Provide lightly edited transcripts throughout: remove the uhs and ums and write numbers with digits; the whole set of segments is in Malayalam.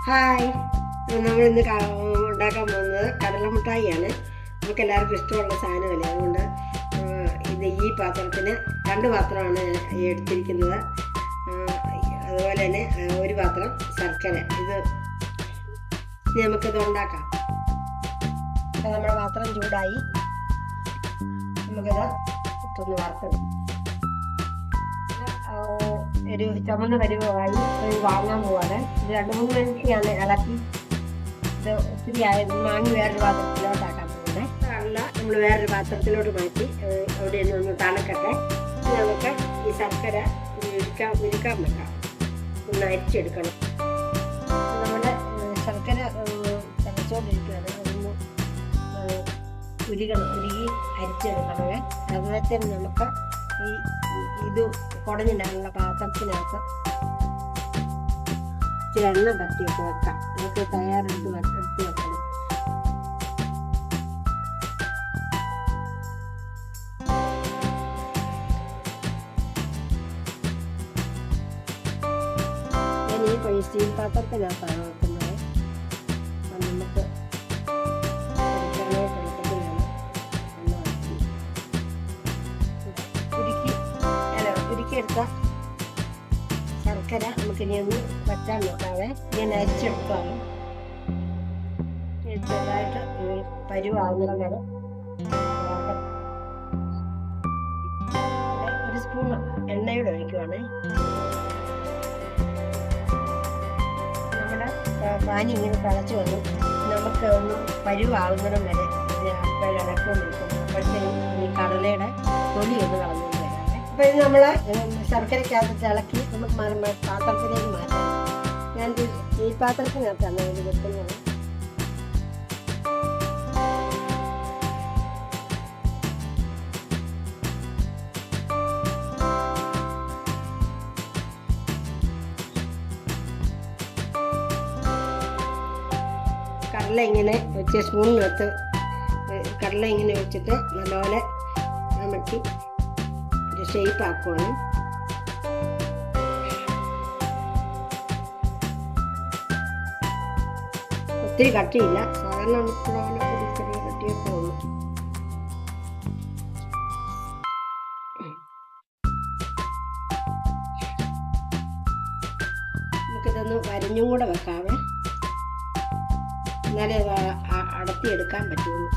ഹായ്, നമ്മളിന്ന് ഉണ്ടാക്കാൻ പോകുന്നത് കടലമുട്ടായിയാണ്. നമുക്ക് എല്ലാവർക്കും ഇഷ്ടമുള്ള സാധനമല്ലേ, അതുകൊണ്ട് ഈ പാത്രത്തിന് 2 പാത്രമാണ് എടുത്തിരിക്കുന്നത്. അതുപോലെ തന്നെ 1 പാത്രം ശർക്കര. ഇത് നമുക്കിത് ഉണ്ടാക്കാം. അപ്പോൾ നമ്മുടെ പാത്രം ചൂടായി, നമുക്കിത് ഇട്ടൊന്ന് വറുത്തിടും. ഒരു ചുമന്ന പരിവായി വാങ്ങാൻ പോവാണ്. ഇത് 2-3 മിനിറ്റ് ഞാൻ ഇളക്കി ഇത് ഒത്തിരി ആയത് വാങ്ങി വേറൊരു പാത്രത്തിലോട്ടാക്കാൻ പോകുന്നത്. അല്ല, നമ്മൾ വേറൊരു പാത്രത്തിലോട്ട് മാറ്റി അവിടെ ഒന്ന് തണുക്കട്ടെ. നമുക്ക് ഈ ശർക്കര ഉരുക്കാൻ വെക്കാം, ഒന്ന് അരിച്ചെടുക്കണം. നമ്മുടെ ശർക്കര തിളച്ചോണ്ടിരിക്കുകയാണ്, അതൊന്ന് ഉരുകി അരിച്ചെടുക്കണമേ. അതുപോലെ നമുക്ക് ഇത് കുടഞ്ഞിടാനുള്ള പാത്രത്തിനകത്ത് ഇച്ചിരി എണ്ണ തട്ടിയൊക്കെ വെക്കാം. നമുക്ക് തയ്യാറെടുത്ത് വെക്കണം. ഞാൻ ഈ സ്റ്റീൽ പാത്രത്തിനകത്താണ് വെക്കുന്നത്. നമുക്ക് ഉരുക്കിയെടുത്ത ശർക്കര നമുക്കിനി ഒന്ന് വറ്റാൻ നോക്കാവേ. ഞാൻ അരിച്ചെടുക്കാണ്. ചെറുതായിട്ട് പരുവാകുന്നത് വരെ 1 സ്പൂൺ എണ്ണയുടെ ഒഴിക്കുവാണ്. നമ്മുടെ പാനി ഇങ്ങനെ തിളച്ച് വന്നു. നമുക്ക് ഒന്ന് പരുവാകുന്നിടം വരെ ഇളക്കൊണ്ടിരിക്കുന്നു. അപ്പോഴത്തേക്കും ഈ കടലയുടെ തൊലി ഒന്ന് കളഞ്ഞു. അപ്പോൾ ഇത് നമ്മൾ ശർക്കരയ്ക്കകത്ത് ഇളക്കി നമുക്ക് പാത്രത്തിലേക്ക് മാറ്റാം. ഞാൻ ഈ പാത്രത്തിനകത്താണ് ഇത് വെക്കുന്നത്. കടല ഇങ്ങനെ വെച്ച് സ്പൂണിനകത്ത് കടല ഇങ്ങനെ വെച്ചിട്ട് നല്ലപോലെ അമർത്തി ഷേപ്പ് ആക്കുവാണ്. ഒത്തിരി കട്ടിയില്ല, സാധാരണ ചെറിയ കട്ടിയൊക്കെ ഉള്ളു. നമുക്കിതൊന്ന് വരഞ്ഞും കൂടെ വെക്കാവേ, എന്നാലേ അടത്തിയെടുക്കാൻ പറ്റുള്ളൂ.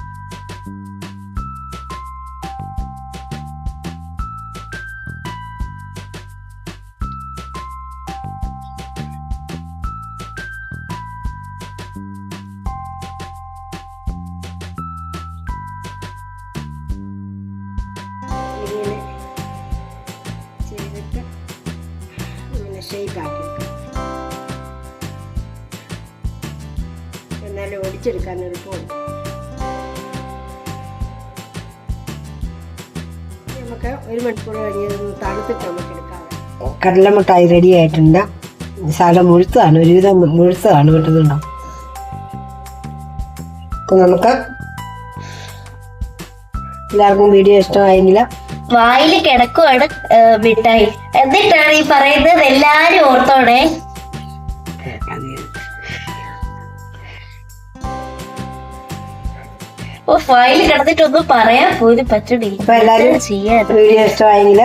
ഇങ്ങനെ ചെയ്തിട്ട് ഇങ്ങനെ ഷേപ്പ് ആക്കിയെടുക്കാം. എന്നാലും ഒടിച്ചെടുക്കാൻ എളുപ്പമുണ്ട്. നമുക്ക് 1 മണിക്കൂർ കഴിഞ്ഞ് തണുത്തിട്ട് നമുക്ക് എടുക്കാം. കടലമുട്ടായി റെഡി ആയിട്ടുണ്ട്. ശകലം മുഴുത്തതാണ്, ഒരുവിധം മുഴുത്തതാണ് കിട്ടുന്നുണ്ടോ. അപ്പം നമുക്ക് എല്ലാവർക്കും വീഡിയോ ഇഷ്ടമായെങ്കിൽ വായിൽ കിടക്കുവാണ് മിഠായി എന്നിട്ടാണ് ഈ പറയുന്നത്. എല്ലാരും ഓർത്തോടെ. വായിൽ കിടന്നിട്ടൊന്നും പറയാൻ പോലും പറ്റണേ. അപ്പൊ എല്ലാവരും വീഡിയോ ഇഷ്ടമായെങ്കിൽ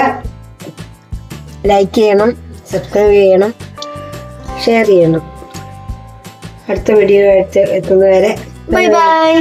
ലൈക്ക് ചെയ്യണം, സബ്സ്ക്രൈബ് ചെയ്യണം, ഷെയർ ചെയ്യണം. അടുത്ത വീഡിയോ എത്തുന്നവരെ ബൈ ബൈ.